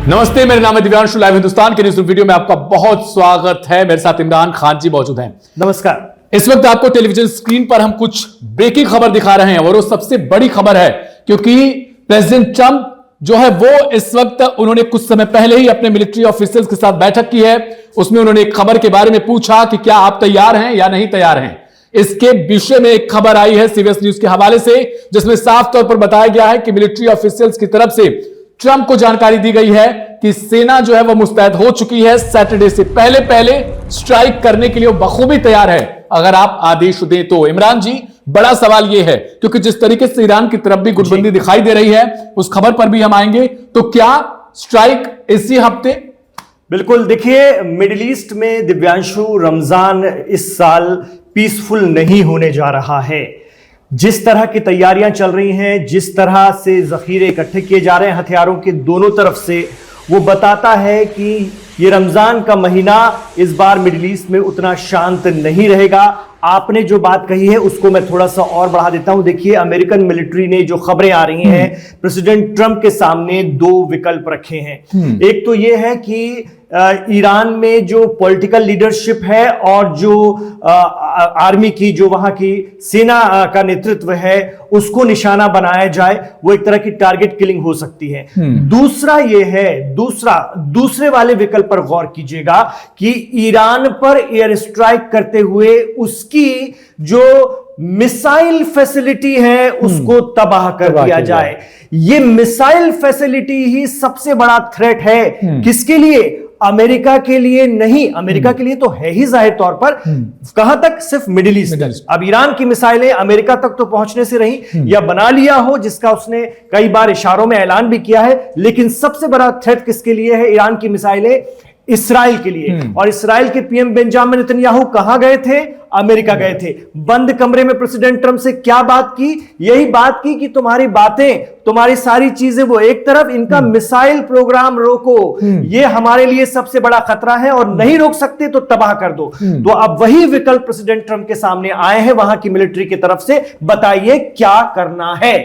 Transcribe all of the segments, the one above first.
नमस्ते, मेरा नाम है दिव्यांशु। लाइव हिंदुस्तान के न्यूज़ वीडियो में आपका बहुत स्वागत है। मेरे साथ इमरान खान जी मौजूद हैं। नमस्कार। इस वक्त आपको टेलीविजन स्क्रीन पर हम कुछ ब्रेकिंग खबर दिखा रहे हैं और वो सबसे बड़ी खबर है क्योंकि प्रेसिडेंट ट्रंप जो है वो इस वक्त उन्होंने कुछ समय पहले ही अपने मिलिट्री ऑफिसर्स के साथ बैठक की है। उसमें उन्होंने एक खबर के बारे में पूछा कि क्या आप तैयार हैं या नहीं तैयार हैं। इसके विषय में एक खबर आई है सीबीएस न्यूज के हवाले से, जिसमें साफ तौर पर बताया गया है कि मिलिट्री ऑफिसर्स की तरफ से ट्रंप को जानकारी दी गई है कि सेना जो है वह मुस्तैद हो चुकी है। सैटरडे से पहले पहले स्ट्राइक करने के लिए वो बखूबी तैयार है अगर आप आदेश दें तो। इमरान जी, बड़ा सवाल यह है क्योंकि जिस तरीके से ईरान की तरफ भी गुटबंदी दिखाई दे रही है, उस खबर पर भी हम आएंगे, तो क्या स्ट्राइक इसी हफ्ते? बिल्कुल, देखिए मिडिल ईस्ट में दिव्यांशु रमजान इस साल पीसफुल नहीं होने जा रहा है। जिस तरह की तैयारियां चल रही हैं, जिस तरह से जखीरे इकट्ठे किए जा रहे हैं हथियारों के दोनों तरफ से, वो बताता है कि ये रमजान का महीना इस बार मिडिल ईस्ट में उतना शांत नहीं रहेगा। आपने जो बात कही है उसको मैं थोड़ा सा और बढ़ा देता हूं। देखिए, अमेरिकन मिलिट्री ने जो खबरें आ रही हैं, प्रेसिडेंट ट्रंप के सामने दो विकल्प रखे हैं। एक तो ये है कि ईरान में जो पॉलिटिकल लीडरशिप है और जो आर्मी की, जो वहां की सेना का नेतृत्व है, उसको निशाना बनाया जाए। वो एक तरह की टारगेट किलिंग हो सकती है। दूसरा ये है, दूसरे वाले विकल्प पर गौर कीजिएगा कि ईरान पर एयर स्ट्राइक करते हुए उसकी जो मिसाइल फैसिलिटी है उसको तबाह कर दिया जाए। ये मिसाइल फैसिलिटी ही सबसे बड़ा थ्रेट है। किसके लिए? अमेरिका के लिए नहीं। अमेरिका के लिए तो है ही जाहिर तौर पर। कहां तक? सिर्फ मिडिल ईस्ट। अब ईरान की मिसाइलें अमेरिका तक तो पहुंचने से रही या बना लिया हो, जिसका उसने कई बार इशारों में ऐलान भी किया है। लेकिन सबसे बड़ा थ्रेट किसके लिए है? ईरान की मिसाइलें इस्राइल के लिए। और इस्राइल के पीएम बेंजामिन नेतन्याहू कहां गए थे? अमेरिका गए थे। बंद कमरे में प्रेसिडेंट ट्रंप से क्या बात की? यही बात की कि तुम्हारी बातें, तुम्हारी सारी चीजें वो एक तरफ, इनका मिसाइल प्रोग्राम रोको, ये हमारे लिए सबसे बड़ा खतरा है और नहीं रोक सकते तो तबाह कर दो। तो अब वही विकल्प प्रेसिडेंट ट्रंप के सामने आए हैं वहां की मिलिट्री की तरफ से। बताइए क्या करना है।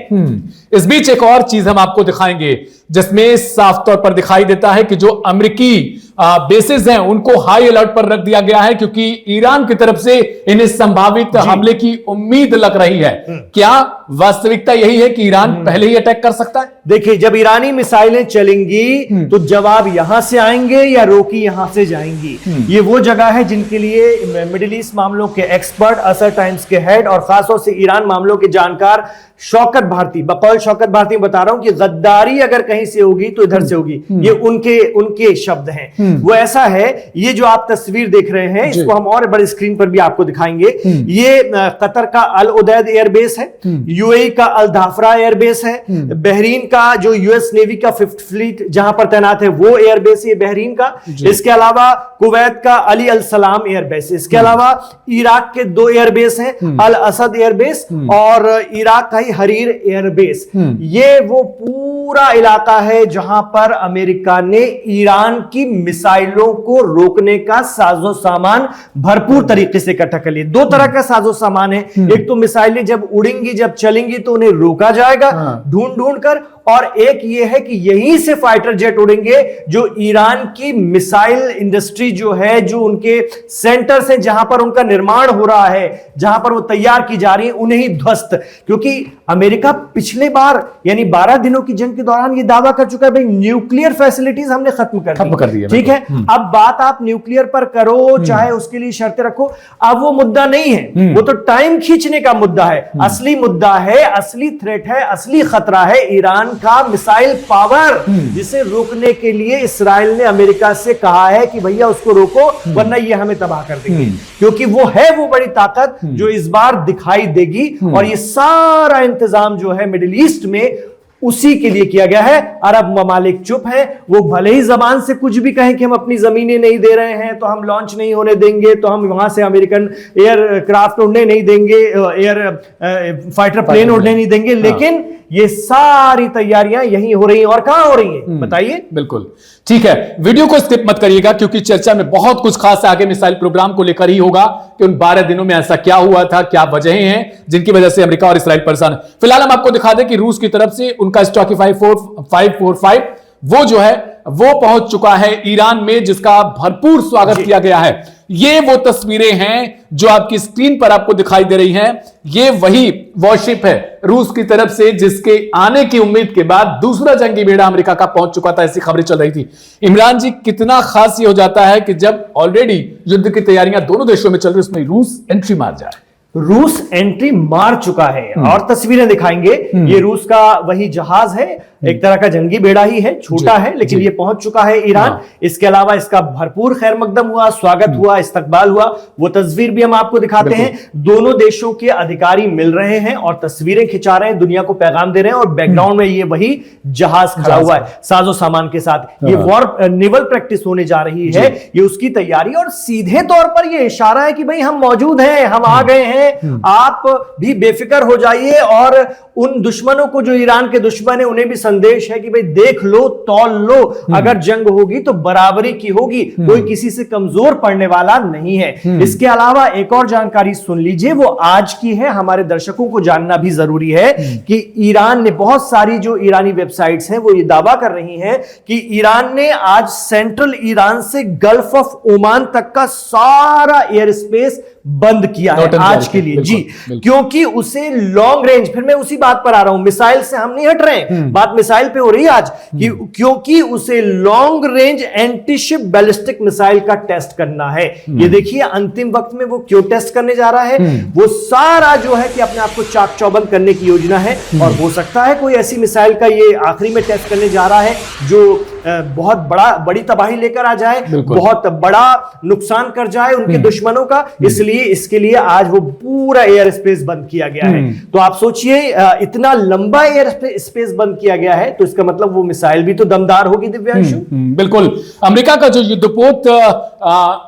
इस बीच एक और चीज हम आपको दिखाएंगे जिसमें साफ तौर पर दिखाई देता है कि जो अमेरिकी बेसेस हैं उनको हाई अलर्ट पर रख दिया गया है क्योंकि ईरान की तरफ से इन्हें संभावित हमले की उम्मीद लग रही है। क्या वास्तविकता यही है कि ईरान पहले ही अटैक कर सकता है? देखिए, जब ईरानी मिसाइलें चलेंगी तो जवाब यहां से आएंगे या रोकी यहां से जाएंगी। ये वो जगह है जिनके लिए मिडिल ईस्ट मामलों के एक्सपर्ट, असर टाइम्स के हेड और खासतौर से ईरान मामलों के जानकार शौकत भारती, बकौल शौकत भारती बता रहा हूं कि गद्दारी अगर कहीं से होगी तो इधर से होगी। ये उनके शब्द हैं। वो ऐसा है, ये जो आप तस्वीर देख रहे हैं इसको हम और बड़ी स्क्रीन पर भी आपको दिखाएंगे। ये कतर का अल उदैद एयरबेस है, यूएई का अल धाफरा एयरबेस है, बहरीन का जो यूएस नेवी का 5th फ्लीट जहां पर तैनात है वो एयरबेस है बहरीन का। इसके अलावा कुवैत का अली अल सलाम एयरबेस। इसके अलावा इराक के 2 एयरबेस हैं, अल असद एयरबेस और इराक का हरीर एयरबेस। ये वो पूरा इलाका है जहां पर अमेरिका ने ईरान की मिसाइलों को रोकने का साजो सामान भरपूर तरीके से इकट्ठा कर लिया। 2 तरह का साजो सामान है। एक तो मिसाइलें जब उड़ेंगी, जब चलेंगी तो उन्हें रोका जाएगा ढूंढ ढूंढ कर, और एक ये है कि यहीं से फाइटर जेट उड़ेंगे जो ईरान की मिसाइल इंडस्ट्री जो है, जो उनके सेंटर्स हैं जहां पर उनका निर्माण हो रहा है, जहां पर वो तैयार की जा रही है, उन्हें ही ध्वस्त। क्योंकि अमेरिका पिछले बार यानी 12 दिनों की जंग के दौरान ये दावा कर चुका है भाई न्यूक्लियर फैसिलिटीज हमने खत्म कर दी है। ठीक है, अब बात आप न्यूक्लियर पर करो, चाहे उसके लिए शर्तें रखो, अब वो मुद्दा नहीं है। वो तो टाइम खींचने का मुद्दा है। असली मुद्दा है, असली थ्रेट है, असली खतरा है ईरान का मिसाइल पावर, जिसे रोकने के लिए इस्राएल ने अमेरिका से कहा है कि भैया उसको रोको वरना ये हमें तबाह कर देंगे। क्योंकि वो है वो बड़ी ताकत जो इस बार दिखाई देगी। और ये सारा इंतजाम जो है मिडिल ईस्ट में उसी के लिए किया गया है। अरब ममालिक चुप है, वो भले ही जबान से कुछ भी कहें कि हम अपनी जमीनें नहीं दे रहे हैं, तो हम लॉन्च नहीं होने देंगे, तो हम वहां से अमेरिकन एयरक्राफ्ट उड़ने नहीं देंगे, एयर फाइटर प्लेन उड़ने नहीं देंगे, लेकिन ये सारी तैयारियां यहीं हो रही हैं। और कहां हो रही हैं बताइए? बिल्कुल ठीक है, वीडियो को स्किप मत करिएगा क्योंकि चर्चा में बहुत कुछ खास आगे मिसाइल प्रोग्राम को लेकर ही होगा कि उन 12 दिनों में ऐसा क्या हुआ था, क्या वजहें हैं जिनकी वजह से अमेरिका और इस्राइल परेशान है। फिलहाल हम आपको दिखा दें कि रूस की तरफ से उनका स्टॉकी 545 वो जो है वो पहुंच चुका है ईरान में, जिसका भरपूर स्वागत किया गया है। ये वो तस्वीरें हैं जो आपकी स्क्रीन पर आपको दिखाई दे रही हैं। ये वही वॉरशिप है रूस की तरफ से, जिसके आने की उम्मीद के बाद दूसरा जंगी बेड़ा अमेरिका का पहुंच चुका था, ऐसी खबरें चल रही थी। इमरान जी, कितना खास ये हो जाता है कि जब ऑलरेडी युद्ध की तैयारियां दोनों देशों में चल रही, उसमें रूस एंट्री मार जाए। रूस एंट्री मार चुका है और तस्वीरें दिखाएंगे। ये रूस का वही जहाज है, एक तरह का जंगी बेड़ा ही है, छोटा है, लेकिन ये पहुंच चुका है ईरान। इसके अलावा इसका भरपूर खैर मकदम हुआ, स्वागत हुआ, इस्तकबाल हुआ। वो तस्वीर भी हम आपको दिखाते हैं। दोनों देशों के अधिकारी मिल रहे हैं और तस्वीरें खिंचा रहे हैं, दुनिया को पैगाम दे रहे हैं। और बैकग्राउंड में ये वही जहाज खड़ा हुआ है साजो सामान के साथ। ये वॉर नेवल प्रैक्टिस होने जा रही है, ये उसकी तैयारी। और सीधे तौर पर ये इशारा है कि भाई हम मौजूद हैं, हम आ गए हैं, आप भी बेफिक्र हो जाइए। और उन दुश्मनों को, जो ईरान के दुश्मन है, उन्हें भी संदेश है कि भाई देख लो, तौल लो, अगर जंग होगी तो बराबरी की होगी, कोई किसी से कमजोर पड़ने वाला नहीं है। इसके अलावा एक और जानकारी सुन लीजिए, वो आज की है, हमारे दर्शकों को जानना भी जरूरी है कि ईरान ने, बहुत सारी जो ईरानी वेबसाइट्स हैं वो ये दावा कर रही हैं कि ईरान ने आज सेंट्रल ईरान से गल्फ ऑफ ओमान तक का सारा एयर स्पेस बंद किया है आज के लिए। जी, क्योंकि उसे लॉन्ग रेंज, फिर मैं उसी बात पर आ रहा हूं, मिसाइल से हम नहीं हट रहे हैं, बात मिसाइल पे हो रही है आज, क्योंकि उसे long range anti ship ballistic missile का टेस्ट करना है। ये देखिए अंतिम वक्त में वो क्यों टेस्ट करने जा रहा है। वो सारा जो है कि अपने आप को चाक चौबंद करने की योजना है, और हो सकता है कोई ऐसी मिसाइल का ये आखिरी में टेस्ट करने जा रहा है जो बहुत बड़ी तबाही लेकर आ जाए, बहुत बड़ा नुकसान कर जाए उनके दुश्मनों का। इसलिए इसके लिए आज वो पूरा एयर स्पेस बंद किया गया है। तो आप सोचिए, इतना लंबा एयर स्पेस बंद किया गया है, तो इसका मतलब वो मिसाइल भी तो दमदार होगी। दिव्यांशु, बिल्कुल। अमेरिका का जो युद्धपोत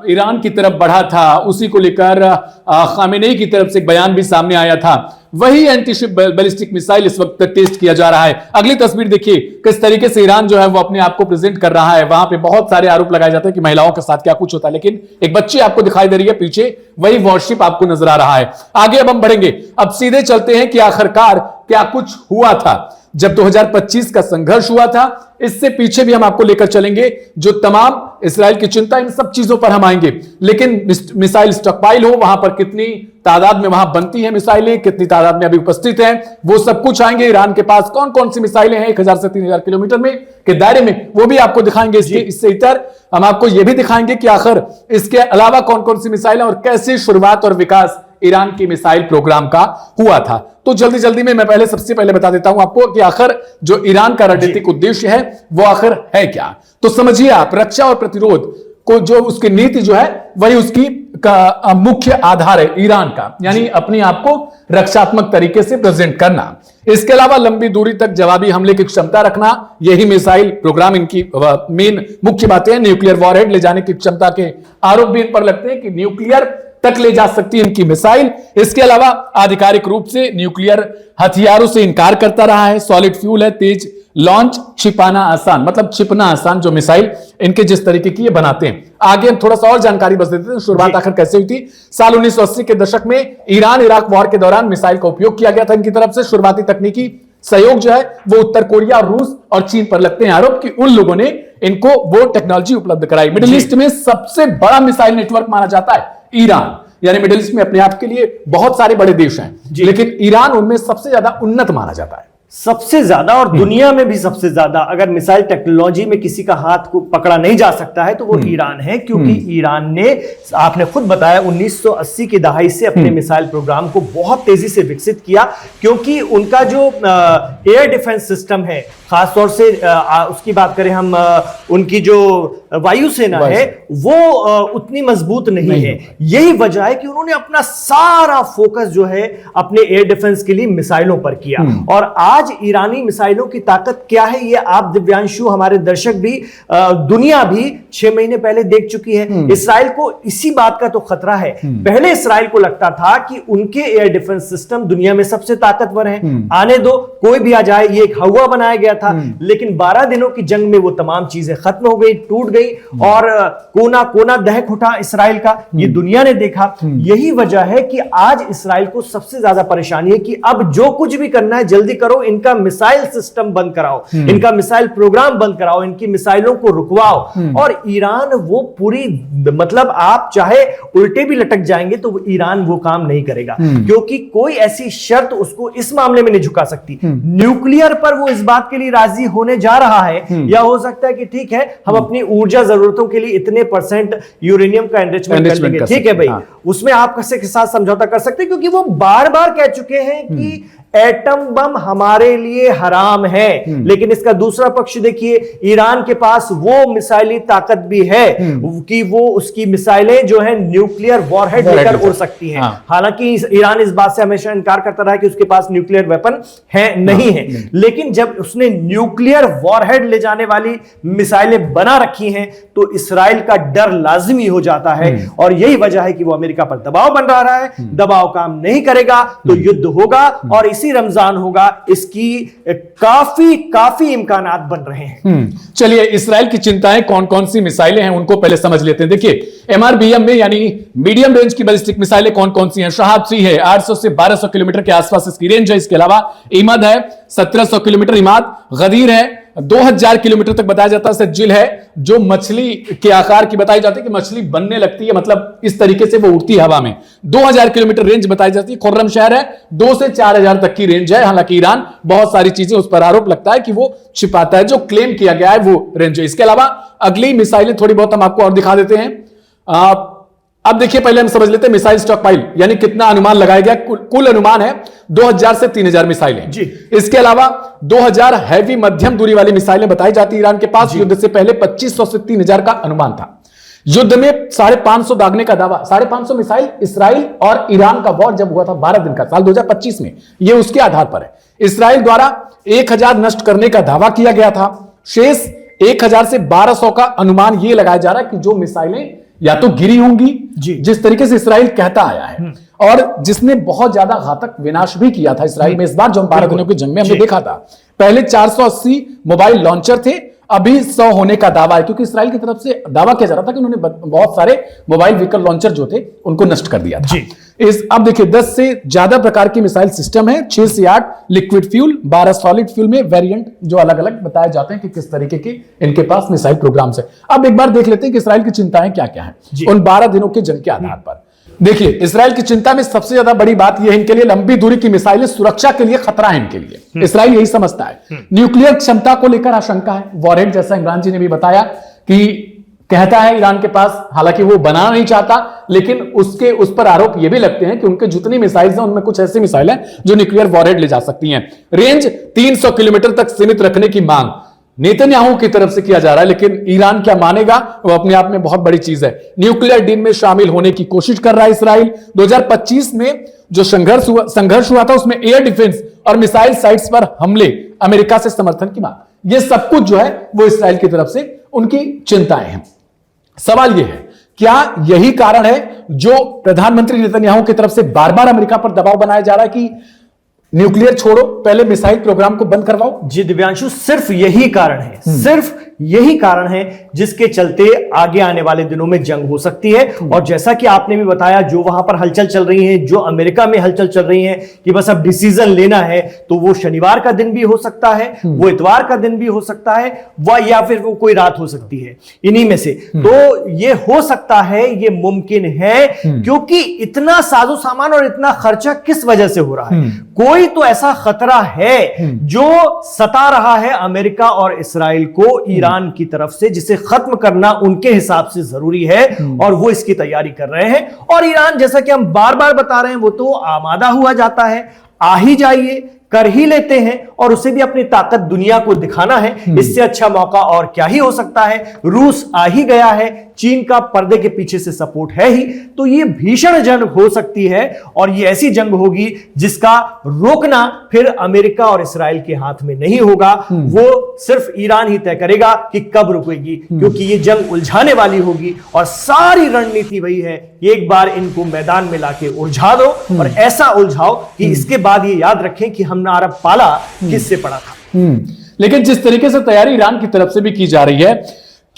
ईरान की तरफ बढ़ा था, उसी को लेकर खामेनेई की तरफ से एक बयान भी सामने आया था। वही एंटीशिप बैलिस्टिक मिसाइल इस वक्त टेस्ट किया जा रहा है। अगली तस्वीर देखिए किस तरीके से ईरान जो है वो अपने आप को प्रेजेंट कर रहा है। वहां पे बहुत सारे आरोप लगाए जाते हैं कि महिलाओं के साथ क्या कुछ होता है, लेकिन एक बच्ची आपको दिखाई दे रही है पीछे, वही वॉरशिप आपको नजर आ रहा है। आगे अब हम बढ़ेंगे, अब सीधे चलते हैं कि आखिरकार क्या कुछ हुआ था जब 2025 का संघर्ष हुआ था। इससे पीछे भी हम आपको लेकर चलेंगे, जो तमाम इस्राएल की चिंता, इन सब चीजों पर हम आएंगे। लेकिन मिसाइल स्टॉकपाइल हो, वहां पर कितनी तादाद में वहां बनती हैं मिसाइलें, कितनी तादाद में अभी उपस्थित हैं, वो सब कुछ आएंगे। ईरान के पास कौन कौन सी मिसाइलें हैं 1000 से 3000 किलोमीटर में के दायरे में, वो भी आपको दिखाएंगे। इससे इतर हम आपको यह भी दिखाएंगे कि आखिर इसके अलावा कौन कौन सी मिसाइलें और कैसे शुरुआत और विकास ईरान की मिसाइल प्रोग्राम का हुआ था। तो जल्दी जल्दी में मैं सबसे पहले बता देता हूं आपको कि आखिर जो ईरान का रणनीतिक उद्देश्य है वो आखिर है क्या। तो समझिए आप, रक्षा और प्रतिरोध को जो उसकी नीति जो है वही उसकी का मुख्य आधार है ईरान का, यानी अपने आप को रक्षात्मक तरीके से प्रेजेंट करना। इसके अलावा लंबी दूरी तक जवाबी हमले की क्षमता रखना, यही मिसाइल प्रोग्राम इनकी मेन मुख्य बातें हैं। न्यूक्लियर वॉरहेड ले जाने की क्षमता के आरोप भी इन पर लगते हैं कि न्यूक्लियर तक ले जा सकती है इनकी मिसाइल। इसके अलावा आधिकारिक रूप से न्यूक्लियर हथियारों से इनकार करता रहा है। सॉलिड फ्यूल है, तेज लॉन्च, छिपाना आसान, मतलब छिपना आसान जो मिसाइल इनके जिस तरीके की ये बनाते हैं। आगे हम थोड़ा सा और जानकारी बस देते हैं, शुरुआत आखिर कैसे हुई थी। साल 1980 के दशक में ईरान इराक वॉर के दौरान मिसाइल का उपयोग किया गया था इनकी तरफ से। शुरुआती तकनीकी सहयोग जो है वो उत्तर कोरिया, रूस और चीन पर लगते हैं आरोप कि उन लोगों ने इनको वो टेक्नोलॉजी उपलब्ध कराई। मिडिल ईस्ट में सबसे बड़ा मिसाइल नेटवर्क माना जाता है ईरान, यानी मिडिल ईस्ट में अपने आप के लिए बहुत सारे बड़े देश हैं, लेकिन ईरान उनमें सबसे ज्यादा उन्नत माना जाता है, सबसे ज्यादा, और दुनिया में भी सबसे ज्यादा। अगर मिसाइल टेक्नोलॉजी में किसी का हाथ को पकड़ा नहीं जा सकता है तो वो ईरान है, क्योंकि ईरान ने, आपने खुद बताया, 1980 की दहाई से अपने मिसाइल प्रोग्राम को बहुत तेजी से विकसित किया, क्योंकि उनका जो एयर डिफेंस सिस्टम है, खासतौर से उसकी बात करें हम, उनकी जो वायुसेना है वो उतनी मजबूत नहीं है। यही वजह है कि उन्होंने अपना सारा फोकस जो है अपने एयर डिफेंस के लिए मिसाइलों पर किया। और आज ईरानी मिसाइलों की ताकत क्या है ये आप दिव्यांशु, हमारे दर्शक भी, दुनिया भी 6 महीने पहले देख चुकी है। इसराइल को इसी बात का तो खतरा है। पहले इसराइल को लगता था कि उनके एयर डिफेंस सिस्टम दुनिया में सबसे ताकतवर हैं, आने दो, कोई भी आ जाए, ये एक हवा बनाया गया था। लेकिन 12 दिनों की जंग में वो तमाम चीजें खत्म हो गई, टूट गई गई और कोना कोना दहक उठा इसराइल का, ये दुनिया ने देखा। यही वजह है कि आज इसराइल को सबसे ज्यादा परेशानी है कि अब जो कुछ भी करना है जल्दी करो, इनका मिसाइल सिस्टम बंद कराओ, इनका मिसाइल प्रोग्राम बंद कराओ, इनकी मिसाइलों को रुकवाओ। और ईरान वो पूरी, मतलब आप चाहे उल्टे भी लटक जाएंगे तो ईरान वो काम नहीं करेगा, क्योंकि कोई ऐसी शर्त उसको इस मामले में नहीं झुका सकती। न्यूक्लियर पर वो इस बात के लिए राजी होने जा रहा है, या हो सकता है कि ठीक है हम अपनी ऊर्जा जरूरतों के लिए इतने % यूरेनियम का एनरिचमेंट कर लेंगे, ठीक है भाई, उसमें आप के साथ समझौता कर सकते हैं, क्योंकि वो बार बार कह चुके हैं कि एटम बम हमारे लिए हराम है। लेकिन इसका दूसरा पक्ष देखिए, ईरान के पास वो मिसाइली ताकत भी है कि वो उसकी मिसाइलें जो है न्यूक्लियर वॉरहेड लेकर उड़ सकती हैं। हालांकि ईरान इस बात से हमेशा इनकार करता रहा कि उसके पास न्यूक्लियर वेपन है, नहीं है, लेकिन जब उसने न्यूक्लियर वॉरहेड ले जाने वाली मिसाइलें बना रखी हैं तो इसराइल का डर लाजिमी हो जाता है। और यही वजह है कि वो अमेरिका पर दबाव बन रहा है। दबाव काम नहीं करेगा तो युद्ध होगा, और इसी रमजान होगा, इसकी काफी इम्कानात बन रहे हैं। चलिए, इसराइल की चिंताएं कौन कौन सी मिसाइलें हैं उनको पहले समझ लेते हैं। देखिए, MRBM में यानी मीडियम रेंज की बैलिस्टिक मिसाइलें कौन कौन सी हैं। शहाब 3 है, 800 से 1200 किलोमीटर के आसपास इसकी रेंज है। इसके अलावा इमद है 1700 किलोमीटर, इमाद, गदीर है 2000 किलोमीटर तक बताया जाता है। सज्जिल है जो मछली के आकार की बताई जाती है कि मछली बनने लगती है, मतलब इस तरीके से वो उड़ती है हवा में। 2000 किलोमीटर रेंज बताई जाती है। खुर्रम शहर है 2 से 4000 तक की रेंज है। हालांकि ईरान बहुत सारी चीजें उस पर आरोप लगता है कि वो छिपाता है, जो क्लेम किया गया है वो रेंज है। इसके अलावा अगली मिसाइलें थोड़ी बहुत हम आपको और दिखा देते हैं। अब देखिए, पहले हम समझ लेते हैं मिसाइल स्टॉक पाइल, यानी कितना अनुमान लगाया गया। कुल अनुमान है 2000 से 3000 मिसाइलें जी। इसके अलावा 2000 हैवी मध्यम दूरी वाली मिसाइलें बताई जाती है ईरान के पास। युद्ध से पहले 2500 से 3000 का अनुमान था। युद्ध में 550 दागने का दावा, 550 मिसाइल इसराइल और ईरान का वॉर जब हुआ था 12 दिन का, साल 2025 में, यह उसके आधार पर है। इसराइल द्वारा 1000 नष्ट करने का दावा किया गया था। शेष 1000 से 1200 का अनुमान यह लगाया जा रहा है कि जो मिसाइलें या तो गिरी होंगी, जिस तरीके से इसराइल कहता आया है, और जिसने बहुत ज्यादा घातक विनाश भी किया था इसराइल में। इस बार जो 12 दिनों की जंग में हमने देखा था, पहले 480 मोबाइल लॉन्चर थे, अभी 100 होने का दावा है, क्योंकि इसराइल की तरफ से दावा किया जा रहा था कि उन्होंने बहुत सारे मोबाइल व्हीकल लॉन्चर जो थे उनको नष्ट कर दिया था। अब देखिए, 10 से ज्यादा प्रकार की मिसाइल सिस्टम है, 6 से 8 लिक्विड फ्यूल, 12 सॉलिड फ्यूल में वेरिएंट जो अलग अलग बताए जाते हैं कि किस तरीके की इनके पास मिसाइल प्रोग्राम्स है। अब एक बार देख लेते हैं कि इसराइल की चिंताएं क्या क्या है उन 12 दिनों के जंग के आधार पर। देखिए, इसराइल की चिंता में सबसे ज्यादा बड़ी बात यह है, इनके लिए लंबी दूरी की मिसाइलें सुरक्षा के लिए खतरा है इनके लिए। इसराइल यही समझता है। न्यूक्लियर क्षमता को लेकर आशंका है। वॉरहेड, जैसा इमरान जी ने भी बताया, कि कहता है ईरान के पास, हालांकि वो बनाना नहीं चाहता, लेकिन उस पर आरोप ये भी लगते हैं कि उनके जितनी मिसाइल हैं उनमें कुछ ऐसी मिसाइल हैं जो न्यूक्लियर वॉरहेड ले जा सकती हैं। रेंज 300 किलोमीटर तक सीमित रखने की मांग नेतन्याहू की तरफ से किया जा रहा है, लेकिन ईरान क्या मानेगा, वो अपने आप में बहुत बड़ी चीज है। न्यूक्लियर डील में शामिल होने की कोशिश कर रहा है इसराइल। 2025 में जो संघर्ष हुआ था उसमें एयर डिफेंस और मिसाइल साइट्स पर हमले, अमेरिका से समर्थन की मांग, ये सब कुछ जो है वो इसराइल की तरफ से उनकी चिंताएं हैं। सवाल यह है, क्या यही कारण है जो प्रधानमंत्री नेतन्याहू की तरफ से बार बार अमेरिका पर दबाव बनाया जा रहा है कि न्यूक्लियर छोड़ो, पहले मिसाइल प्रोग्राम को बंद करवाओ? जी दिव्यांशु, सिर्फ यही कारण है, सिर्फ यही कारण है जिसके चलते आगे आने वाले दिनों में जंग हो सकती है। और जैसा कि आपने भी बताया, जो वहां पर हलचल चल रही है, जो अमेरिका में हलचल चल रही है कि बस अब डिसीजन लेना है, तो वो शनिवार का दिन भी हो सकता है, वो इतवार का दिन भी हो सकता है, या फिर वो कोई रात हो सकती है, इन्हीं में से। तो ये हो सकता है, ये मुमकिन है, क्योंकि इतना साजो सामान और इतना खर्चा किस वजह से हो रहा है? कोई तो ऐसा खतरा है जो सता रहा है अमेरिका और इसराइल को ईरान की तरफ से, जिसे खत्म करना उनके हिसाब से जरूरी है, और वो इसकी तैयारी कर रहे हैं। और ईरान, जैसा कि हम बार बार बता रहे हैं, वो तो आमादा हुआ जाता है, आ ही जाइए, कर ही लेते हैं, और उसे भी अपनी ताकत दुनिया को दिखाना है। इससे अच्छा मौका और क्या ही हो सकता है? रूस आ ही गया है, चीन का पर्दे के पीछे से सपोर्ट है ही, तो ये भीषण जंग हो सकती है, और ये ऐसी जंग होगी जिसका रोकना फिर अमेरिका और इसराइल के हाथ में नहीं होगा। वो सिर्फ ईरान ही तय करेगा कि कब रुकेगी, क्योंकि ये जंग उलझाने वाली होगी, और सारी रणनीति वही है, एक बार इनको मैदान में लाके उलझा दो, और ऐसा उलझाओ कि इसके बाद ये याद रखें कि हमने अरब पाला किससे पड़ा था। लेकिन जिस तरीके से तैयारी ईरान की तरफ से भी की जा रही है,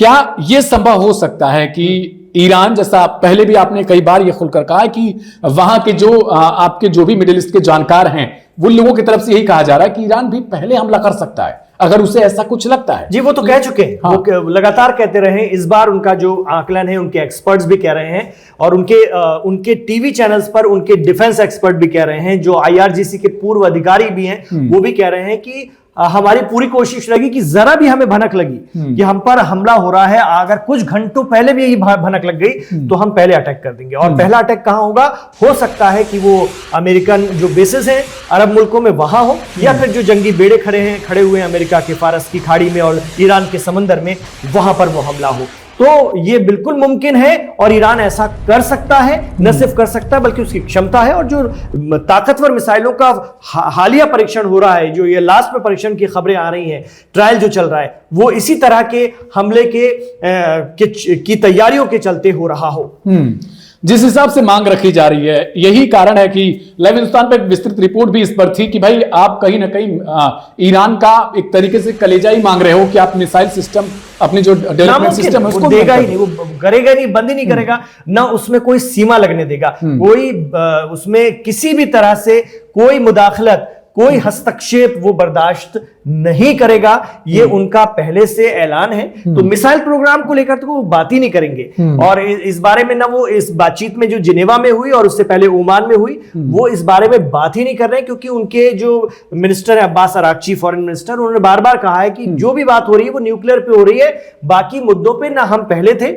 क्या यह संभव हो सकता है कि ईरान, जैसा पहले भी आपने कई बार यह खुलकर कहा कि वहां के जो आपके जो भी मिडिल ईस्ट के जानकार हैं, वो लोगों की तरफ से यही कहा जा रहा है कि ईरान भी पहले हमला कर सकता है अगर उसे ऐसा कुछ लगता है। जी, वो तो कह चुके हैं। हाँ। वो लगातार कहते रहे। इस बार उनका जो आकलन है, उनके एक्सपर्ट्स भी कह रहे हैं, और उनके टीवी चैनल्स पर उनके डिफेंस एक्सपर्ट भी कह रहे हैं, जो IRGC के पूर्व अधिकारी भी हैं, वो भी कह रहे हैं कि हमारी पूरी कोशिश रहेगी कि जरा भी हमें भनक लगी कि हम पर हमला हो रहा है, अगर कुछ घंटों पहले भी यही भनक लग गई तो हम पहले अटैक कर देंगे। और पहला अटैक कहां होगा? हो सकता है कि वो अमेरिकन जो बेसिस हैं अरब मुल्कों में वहां हो, या फिर जो जंगी बेड़े खड़े हुए हैं अमेरिका के फारस की खाड़ी में और ईरान के समंदर में, वहां पर वो हमला हो। तो ये बिल्कुल मुमकिन है और ईरान ऐसा कर सकता है। न सिर्फ कर सकता है बल्कि उसकी क्षमता है। और जो ताकतवर मिसाइलों का हालिया परीक्षण हो रहा है, जो ये लास्ट में परीक्षण की खबरें आ रही हैं, ट्रायल जो चल रहा है, वो इसी तरह के हमले की तैयारियों के चलते हो रहा हो। जिस हिसाब से मांग रखी जा रही है, यही कारण है कि लाइव हिंदुस्तान पे एक विस्तृत रिपोर्ट भी इस पर थी कि भाई आप कहीं ना कहीं ईरान का एक तरीके से कलेजा ही मांग रहे हो कि आप मिसाइल सिस्टम, अपनी जो डेवलपमेंट सिस्टम है उसको देगा ही नहीं, वो करेगा नहीं, बंद ही नहीं करेगा, ना उसमें कोई सीमा लगने देगा, कोई उसमें किसी भी तरह से कोई मुदाखलत, कोई हस्तक्षेप वो बर्दाश्त नहीं करेगा। ये उनका पहले से ऐलान है। तो मिसाइल प्रोग्राम को लेकर तो वो बात ही नहीं करेंगे। और इस बारे में ना वो इस बातचीत में जो जिनेवा में हुई और उससे पहले ओमान में हुई, वो इस बारे में बात ही नहीं कर रहे हैं, क्योंकि उनके जो मिनिस्टर है अब्बास अराक्ची, फॉरेन मिनिस्टर, उन्होंने बार बार कहा है कि जो भी बात हो रही है वो न्यूक्लियर पे हो रही है, बाकी मुद्दों पे ना हम पहले थे।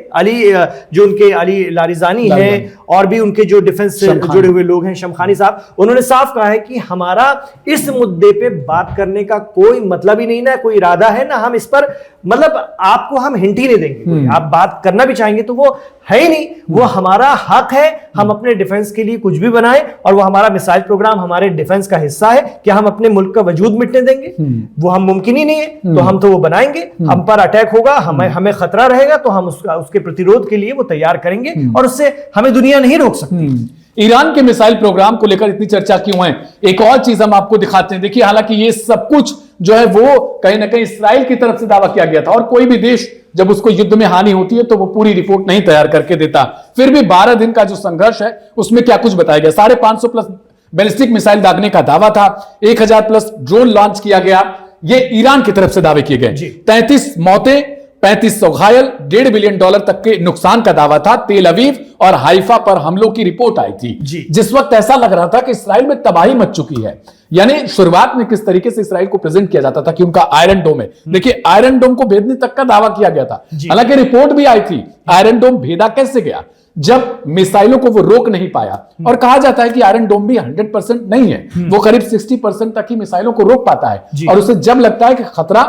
जो उनके अली लारिजानी है और भी उनके जो डिफेंस से जुड़े हुए लोग हैं, शमखानी साहब, उन्होंने साफ कहा है कि हमारा इस मुद्दे पे बात करने का कोई मतलब ही नहीं, ना कोई इरादा है, ना हम इस पर मतलब आपको हम हिंट ही नहीं देंगे। आप बात करना भी चाहेंगे तो वो है ही नहीं। वो हमारा हक है, हम अपने डिफेंस के लिए कुछ भी बनाएं, और वो हमारा मिसाइल प्रोग्राम हमारे डिफेंस का हिस्सा है। क्या हम अपने मुल्क का वजूद मिटने देंगे? वो हम मुमकिन ही नहीं है। तो हम तो वो बनाएंगे। हम पर अटैक होगा, हमें खतरा रहेगा, तो हम उसके प्रतिरोध के लिए वो तैयार करेंगे, और उससे हमें दुनिया नहीं रोक सकती। ईरान के मिसाइल प्रोग्राम को लेकर इतनी चर्चा क्यों है? एक और चीज हम आपको दिखाते हैं। देखिए, हालांकि ये सब कुछ जो है वो कहीं ना कहीं इस्राइल की तरफ से दावा किया गया था, और कोई भी देश जब उसको युद्ध में हानि होती है तो वो पूरी रिपोर्ट नहीं तैयार करके देता। फिर भी 12 दिन का जो संघर्ष है उसमें क्या कुछ बताया गया। 550 प्लस बैलिस्टिक मिसाइल दागने का दावा था, 1000 प्लस ड्रोन लॉन्च किया गया। ये ईरान की तरफ से दावे किए गए। 33 मौतें, 3500 घायल, $1.5 बिलियन तक के नुकसान का दावा था। तेल अवीव और हाइफा पर हमलों की रिपोर्ट आई थी, जिस वक्त ऐसा लग रहा था कि इस्राइल में तबाही मच चुकी है। यानी शुरुआत में किस तरीके से इस्राइल को प्रेजेंट किया जाता था कि उनका आयरन डोम है। देखिए, आयरन डोम को भेदने तक का दावा किया गया था, हालांकि रिपोर्ट भी आई थी। आयरन डोम भेदा कैसे गया जब मिसाइलों को वो रोक नहीं पाया? और कहा जाता है कि आयरन डोम भी 100% नहीं है, वो करीब 60% तक ही मिसाइलों को रोक पाता है, और उसे जब लगता है कि खतरा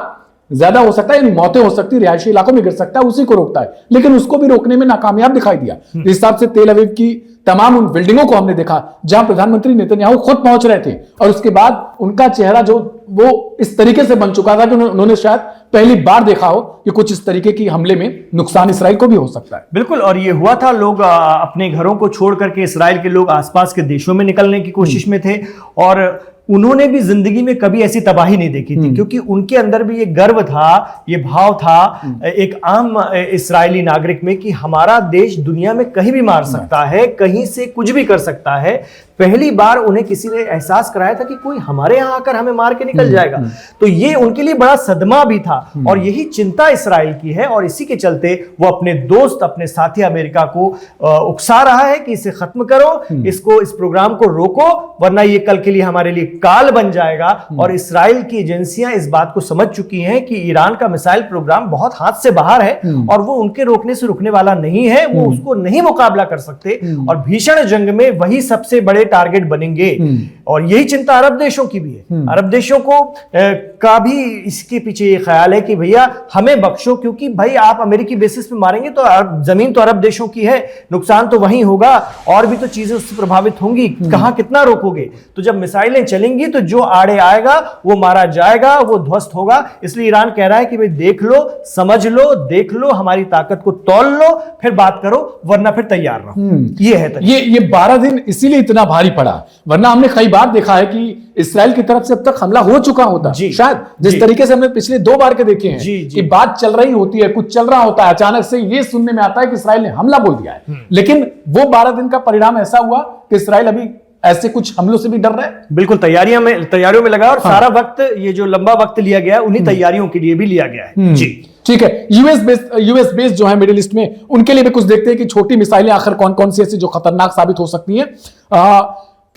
ज्यादा हो सकता है, यानी मौतें हो सकती है, रिहायशी इलाकों में गिर सकता है, उसी को रोकता है। लेकिन उसको भी रोकने में नाकामयाब दिखाई दिया। इस हिसाब से तेल अवीव की तमाम उन बिल्डिंगों को हमने देखा जहां प्रधानमंत्री नेतन्याहू खुद पहुंच रहे थे, और उसके बाद उनका चेहरा जो वो इस तरीके से बन चुका था कि उन्होंने शायद पहली बार देखा हो कि कुछ इस तरीके की हमले में नुकसान इसराइल को भी हो सकता है। बिल्कुल, और ये हुआ था, लोग अपने घरों को छोड़ करके, इसराइल के लोग आसपास के देशों में निकलने की कोशिश में थे, और उन्होंने भी जिंदगी में कभी ऐसी तबाही नहीं देखी थी, क्योंकि उनके अंदर भी ये गर्व था, ये भाव था एक आम इस्राएली नागरिक में कि हमारा देश दुनिया में कहीं भी मार सकता है, कहीं से कुछ भी कर सकता है। पहली बार उन्हें किसी ने एहसास कराया था कि कोई हमारे यहां आकर हमें मार के निकल जाएगा। तो ये उनके लिए बड़ा सदमा भी था, और यही चिंता इस्राइल की है, और इसी के चलते वो अपने दोस्त, अपने साथी अमेरिका को उकसा रहा है कि इसे खत्म करो, इस प्रोग्राम को रोको, वरना ये कल के लिए हमारे लिए काल बन जाएगा। और इस्राइल की एजेंसियां इस बात को समझ चुकी हैं कि ईरान का मिसाइल प्रोग्राम बहुत हाथ से बाहर है, और वो उनके रोकने से रुकने वाला नहीं है, वो उसको नहीं मुकाबला कर सकते, और भीषण जंग में वही सबसे बड़े टारगेट बनेंगे। और यही चिंता अरब देशों की भी है। अरब देशों को का भी इसके पीछे ये ख्याल है कि भैया हमें बख्शो, क्योंकि भाई आप अमेरिकी बेसिस पे मारेंगे तो जमीन तो अरब देशों की है, नुकसान तो वहीं होगा, और भी तो चीजें उससे प्रभावित होंगी, कहां कितना रोकोगे? तो जब मिसाइलें चलेंगी तो जो आड़े आएगा वो मारा जाएगा, वो ध्वस्त होगा। इसलिए ईरान कह रहा है कि भाई देख लो, समझ लो, देख लो, हमारी ताकत को तौल लो, फिर बात करो, वरना फिर तैयार रहो। ये है ये 12 दिन इसीलिए इतना भारी पड़ा, वरना हमने कई बार देखा है कि इस्राएल की तरफ से अब तक हमला हो चुका होता जी, शायद जिस जी, तरीके से हमने पिछले 2 बार के देखे हैं जी, जी, कि बात चल रही होती है, कुछ चल रहा होता है, अचानक से ये सुनने में आता है कि इस्राएल ने हमला बोल दिया है। लेकिन वो 12 दिन का परिणाम ऐसा हुआ कि इस्राएल अभी ऐसे कुछ हमलों से भी डर रहा है। बिल्कुल तैयारियों में लगा, और सारा वक्त, ये जो लंबा वक्त लिया गया उन्हीं तैयारियों के लिए भी लिया गया है। जी ठीक है, यूएस बेस जो है मिडिल ईस्ट में, उनके लिए भी कुछ देखते हैं कि छोटी मिसाइलें आखिर कौन कौन सी ऐसी जो खतरनाक साबित हो सकती हैं।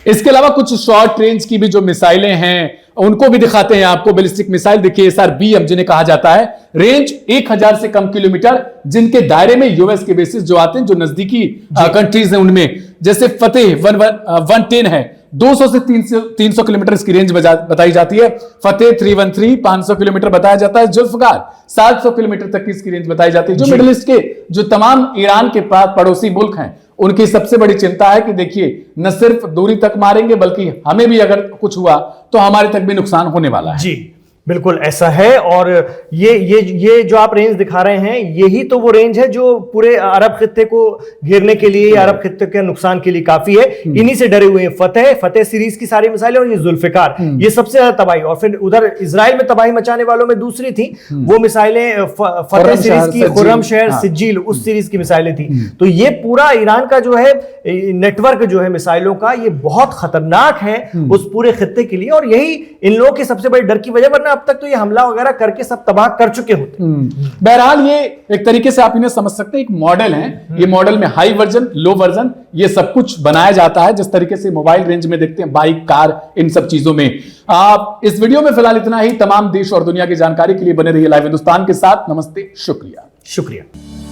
इसके अलावा कुछ शॉर्ट रेंज की भी जो मिसाइलें हैं उनको भी दिखाते हैं आपको। बैलिस्टिक मिसाइल देखिए, SRBM जिन्हें कहा जाता है, रेंज 1000 से कम किलोमीटर, जिनके दायरे में यूएस के बेसिस जो आते हैं, जो नजदीकी कंट्रीज हैं उनमें, जैसे फतेह 110 है, 200 से 300 किलोमीटर इसकी रेंज बताई जाती है। फतेह 313 500 किलोमीटर बताया जाता है। जुल्फकार 700 किलोमीटर तक की इसकी रेंज बताई जाती है। जो मिडिल ईस्ट के जो तमाम ईरान के पड़ोसी मुल्क हैं, उनकी सबसे बड़ी चिंता है कि देखिए, न सिर्फ दूरी तक मारेंगे बल्कि हमें भी अगर कुछ हुआ तो हमारे तक भी नुकसान होने वाला है। जी बिल्कुल ऐसा है। और ये जो आप रेंज दिखा रहे हैं, यही तो वो रेंज है जो पूरे अरब खित्ते को घेरने के लिए, अरब खित्ते के नुकसान के लिए काफी है। इन्हीं से डरे हुए हैं फतेह सीरीज की सारी मिसाइलें, और ये जुल्फिकार, ये सबसे ज्यादा तबाही। और फिर उधर इजराइल में तबाही मचाने वालों में दूसरी थी वो मिसाइलें, फतेह सीरीज की, खुर्रम शहर, सिज्जिल, उस सीरीज की मिसाइलें थी। तो ये पूरा ईरान का जो है नेटवर्क जो है मिसाइलों का, ये बहुत खतरनाक है उस पूरे खित्ते के लिए। और यही इन लोगों की सबसे बड़ी डर की वजह, वरना अब तक तो ये हमला वगैरह करके सब तबाह कर चुके होते। बहरहाल ये एक तरीके से आप इन्हें समझ सकते हैं, एक मॉडल है। ये मॉडल में हाई वर्जन, लो वर्जन, ये सब कुछ बनाया जाता है, जिस तरीके से मोबाइल रेंज में देखते हैं, बाइक, कार, इन सब चीजों में। आप इस वीडियो में फिलहाल इतना ही। तमाम देश और दुनिया की जानकारी के लिए बने रहिए लाइव हिंदुस्तान के साथ। नमस्ते, शुक्रिया।